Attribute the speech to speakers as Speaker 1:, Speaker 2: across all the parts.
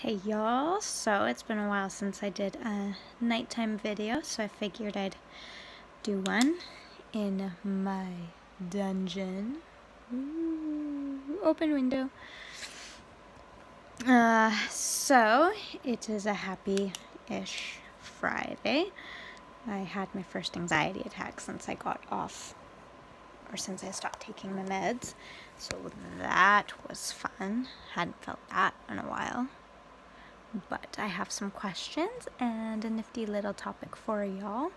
Speaker 1: Hey y'all, so it's been a while since I did a nighttime video, so I figured I'd do one in my dungeon. Ooh, open window. So it is a happy-ish Friday. I had my first anxiety attack since I got off, or since I stopped taking the meds, so that was fun. Hadn't felt that in a while. But I have some questions and a nifty little topic for y'all.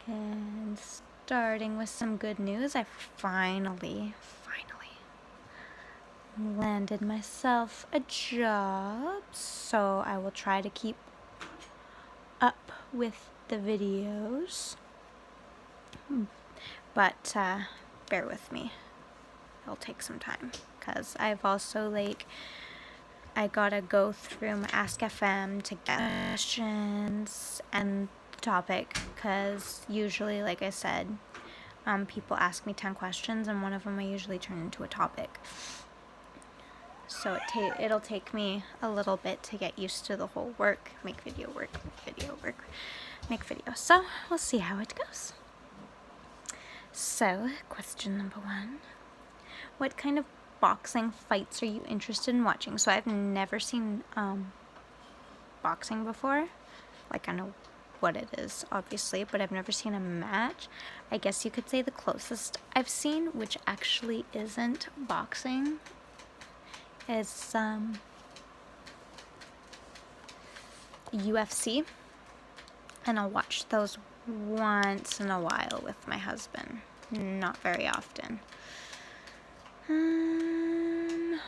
Speaker 1: And starting with some good news, I finally landed myself a job. So I will try to keep up with the videos. But bear with me. It'll take some time. Because I've also, I gotta go through my Ask FM to get questions and the topic, because usually, like I said, people ask me 10 questions, and one of them I usually turn into a topic. So it'll take me a little bit to get used to the whole make video. So we'll see how it goes. So, question number 1. What kind of boxing fights are you interested in watching? So I've never seen boxing before. Like, I know what it is, obviously, but I've never seen a match. I guess you could say the closest I've seen, which actually isn't boxing, is UFC, and I'll watch those once in a while with my husband, not very often.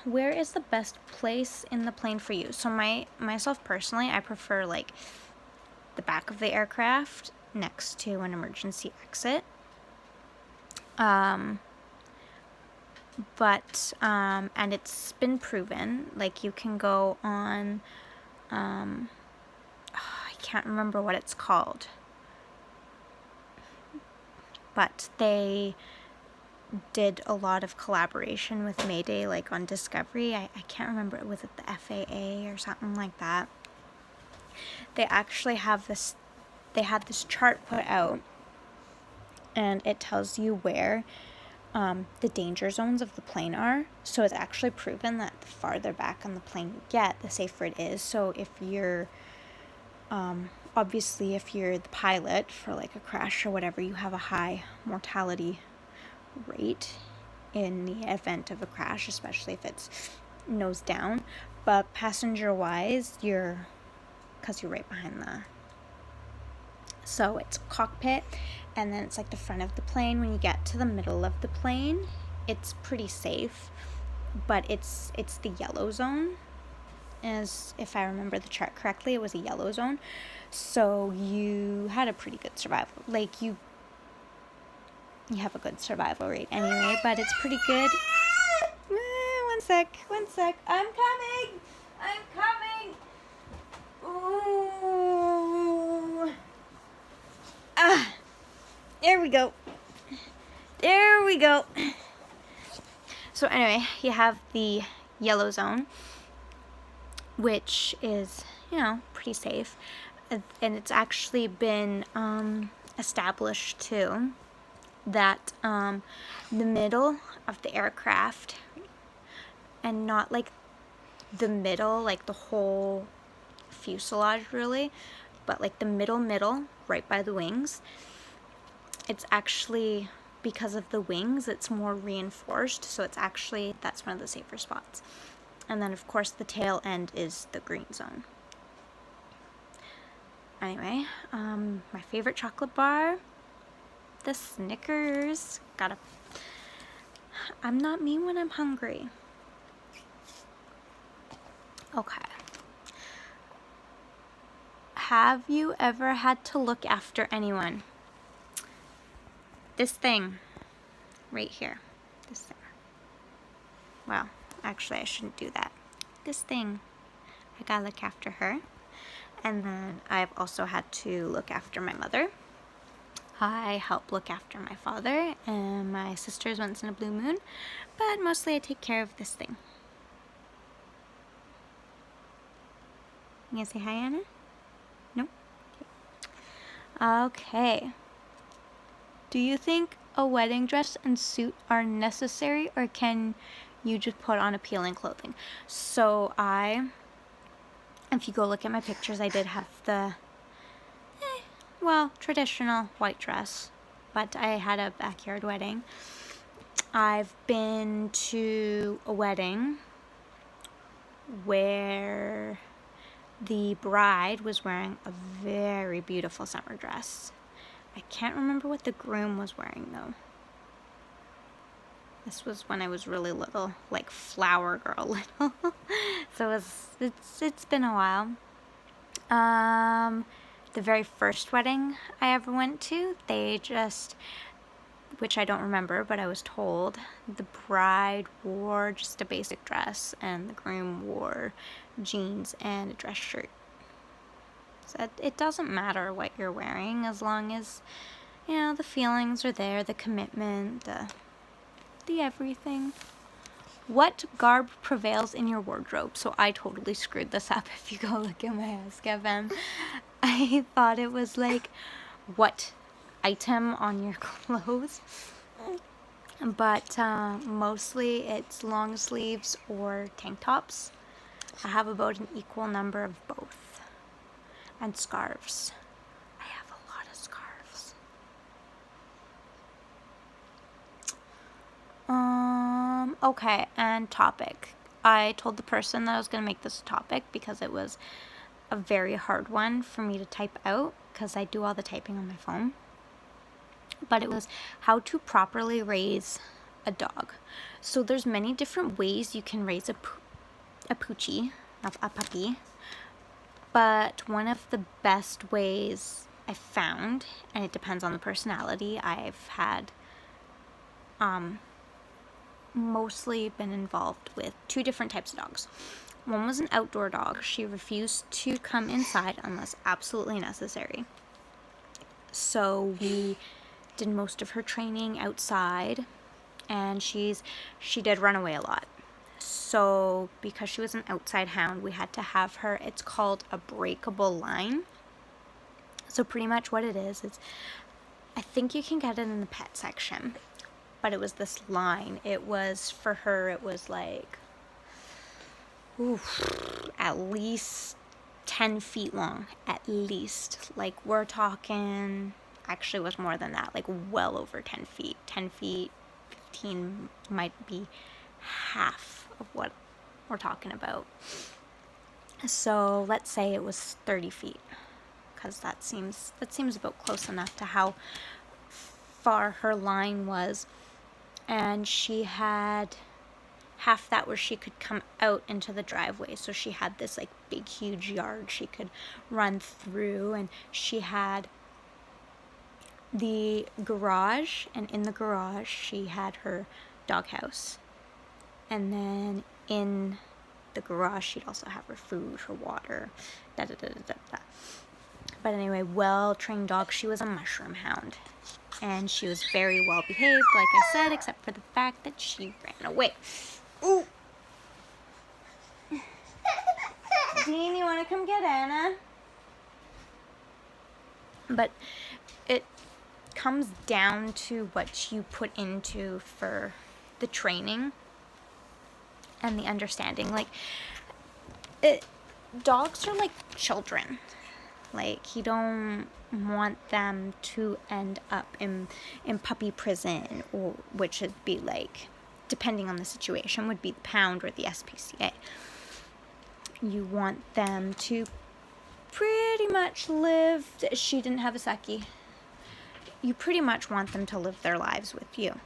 Speaker 1: Where is the best place in the plane for you? So myself personally, I prefer like the back of the aircraft next to an emergency exit. And it's been proven, like you can go on, I can't remember what it's called, but they did a lot of collaboration with Mayday, like on Discovery. I can't remember, was it the FAA or something like that? They actually have they had this chart put out, and it tells you where the danger zones of the plane are. So it's actually proven that the farther back on the plane you get, the safer it is. So if you're, obviously if you're the pilot for like a crash or whatever, you have a high mortality rate in the event of a crash, especially if it's nose down. But passenger wise, because you're right behind so it's cockpit, and then it's like the front of the plane. When you get to the middle of the plane, it's pretty safe, but it's the yellow zone. As if I remember the chart correctly, it was a yellow zone. So you had a pretty good survival. Like you have a good survival rate anyway, but it's pretty good. One sec. I'm coming. Ooh. There we go. So anyway, you have the yellow zone, which is, pretty safe. And it's actually been established too that the middle of the aircraft, and not like the middle, like the whole fuselage really, but like the middle, right by the wings, it's actually, because of the wings, it's more reinforced, so that's one of the safer spots. And then of course the tail end is the green zone. Anyway, my favorite chocolate bar, the Snickers. I'm not mean when I'm hungry. Okay. Have you ever had to look after anyone? This thing right here. This thing. Well, actually I shouldn't do that. This thing. I gotta look after her. And then I've also had to look after my mother. I help look after my father and my sisters once in a blue moon, but mostly I take care of this thing. You gonna say hi, Anna? No? Okay. Do you think a wedding dress and suit are necessary, or can you just put on appealing clothing? So if you go look at my pictures, I did have the, traditional white dress, but I had a backyard wedding. I've been to a wedding where the bride was wearing a very beautiful summer dress. I can't remember what the groom was wearing though. This was when I was really little, like flower girl little. So it's been a while. The very first wedding I ever went to, which I don't remember, but I was told the bride wore just a basic dress and the groom wore jeans and a dress shirt. So it doesn't matter what you're wearing as long as, the feelings are there, the commitment, the everything. What garb prevails in your wardrobe? So I totally screwed this up if you go look at my Ask FM. I thought it was like, what item on your clothes? But mostly it's long sleeves or tank tops. I have about an equal number of both. And scarves. I have a lot of scarves. Okay, and topic. I told the person that I was going to make this a topic because it was a very hard one for me to type out because I do all the typing on my phone. But it was how to properly raise a dog. So there's many different ways you can raise a poochie, a puppy. But one of the best ways I found, and it depends on the personality, I've had mostly been involved with 2 different types of dogs. One was an outdoor dog. She refused to come inside unless absolutely necessary. So we did most of her training outside, and she did run away a lot. So because she was an outside hound, we had to have her, it's called a breakable line. So pretty much what it is, I think you can get it in the pet section, but it was this line. It was, for her, it was like, at least 10 feet long, at least. Like, we're talking, actually it was more than that, like well over 10 feet. 10 feet, 15 might be half of what we're talking about. So let's say it was 30 feet, because that seems about close enough to how far her line was. And she had half that where she could come out into the driveway. So she had this like big huge yard she could run through, and she had the garage, and in the garage she had her doghouse. And then in the garage she'd also have her food, her water, But anyway, well-trained dog. She was a mushroom hound. And she was very well behaved, like I said, except for the fact that she ran away. Ooh! Dean, you want to come get Anna? But it comes down to what you put into for the training and the understanding. Like, dogs are like children. Like, you don't want them to end up in puppy prison, or which would be like, depending on the situation, would be the pound or the SPCA. You want them to pretty much live, she didn't have a Saki. You pretty much want them to live their lives with you.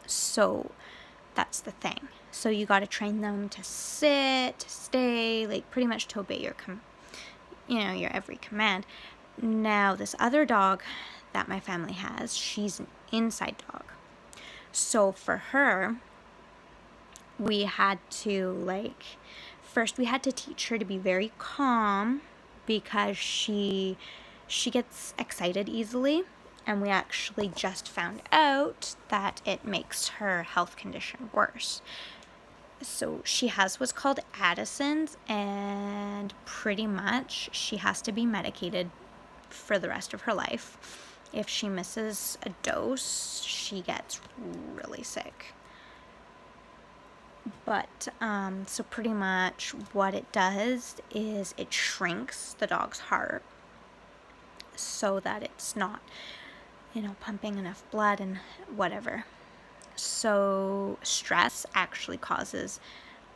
Speaker 1: So that's the thing. So you got to train them to sit, to stay, like pretty much to obey your every command. Now, this other dog that my family has, she's an inside dog. So for her, we had to first we had to teach her to be very calm, because she gets excited easily, and we actually just found out that it makes her health condition worse. So she has what's called Addison's, and pretty much she has to be medicated for the rest of her life. If she misses a dose, she gets really sick. But so pretty much what it does is it shrinks the dog's heart so that it's not, pumping enough blood and whatever. So stress actually causes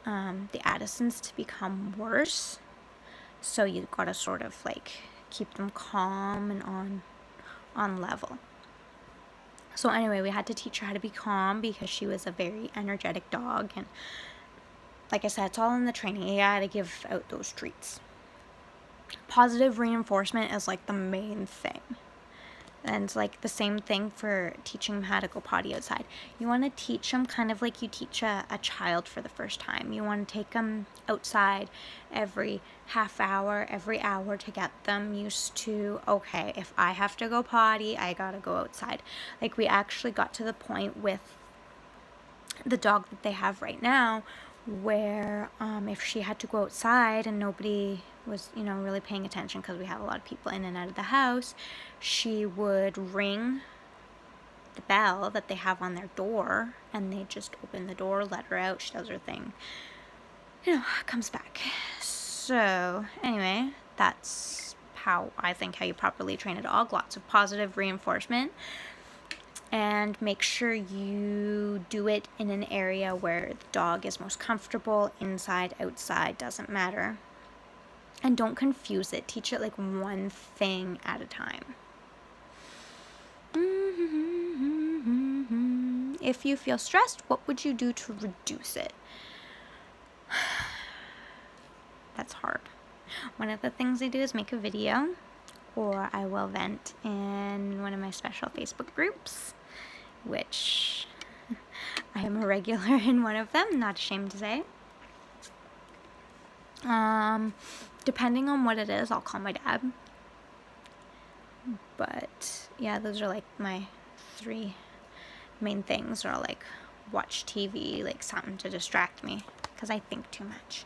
Speaker 1: the Addisons to become worse. So you gotta sort of like keep them calm and on level. So anyway, we had to teach her how to be calm because she was a very energetic dog, and like I said, it's all in the training. You gotta give out those treats. Positive reinforcement is like the main thing. And it's like the same thing for teaching them how to go potty outside. You want to teach them kind of like you teach a child for the first time. You want to take them outside every half hour, every hour to get them used to, okay, if I have to go potty, I gotta go outside. Like we actually got to the point with the dog that they have right now where if she had to go outside and nobody was really paying attention because we have a lot of people in and out of the house, she would ring the bell that they have on their door and they just open the door, let her out, she does her thing, comes back. So anyway, that's how you properly train a dog. Lots of positive reinforcement. And make sure you do it in an area where the dog is most comfortable. Inside, outside, doesn't matter. And don't confuse it. Teach it like one thing at a time. If you feel stressed, what would you do to reduce it? That's hard. One of the things I do is make a video, or I will vent in one of my special Facebook groups, which I am a regular in one of them, not ashamed to say. Depending on what it is, I'll call my dad. But yeah, those are like my 3 main things, or I'll like watch TV, like something to distract me because I think too much.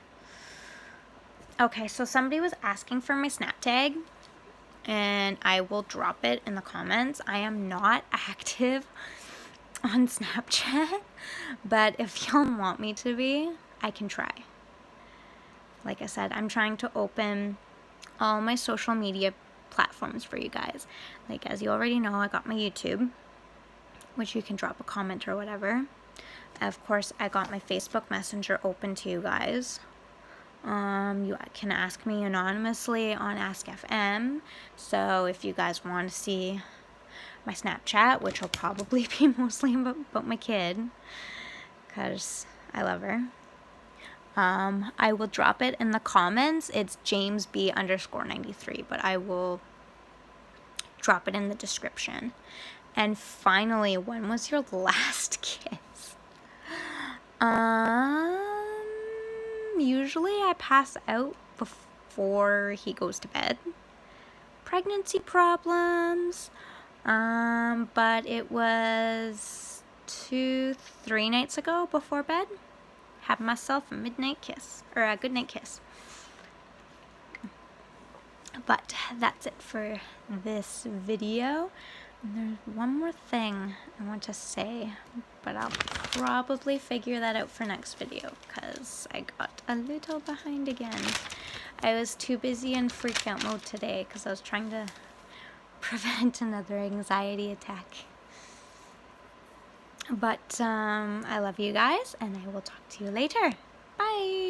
Speaker 1: Okay, so somebody was asking for my snap tag, and I will drop it in the comments. I am not active on Snapchat, but if y'all want me to be, I can try. Like I said, I'm trying to open all my social media platforms for you guys. Like, as you already know, I got my YouTube, which you can drop a comment or whatever. Of course, I got my Facebook Messenger open to you guys. You can ask me anonymously on Ask FM. So if you guys want to see my Snapchat, which will probably be mostly about my kid, because I love her, I will drop it in the comments. It's JamesB_93, but I will drop it in the description. And finally, when was your last kiss? Usually I pass out before he goes to bed. Pregnancy problems. But it was 2-3 nights ago before bed. Had myself a midnight kiss, or a good night kiss. But that's it for this video. And there's one more thing I want to say, but I'll probably figure that out for next video because I got a little behind again. I was too busy in freak out mode today because I was trying to prevent another anxiety attack. But I love you guys, and I will talk to you later. Bye!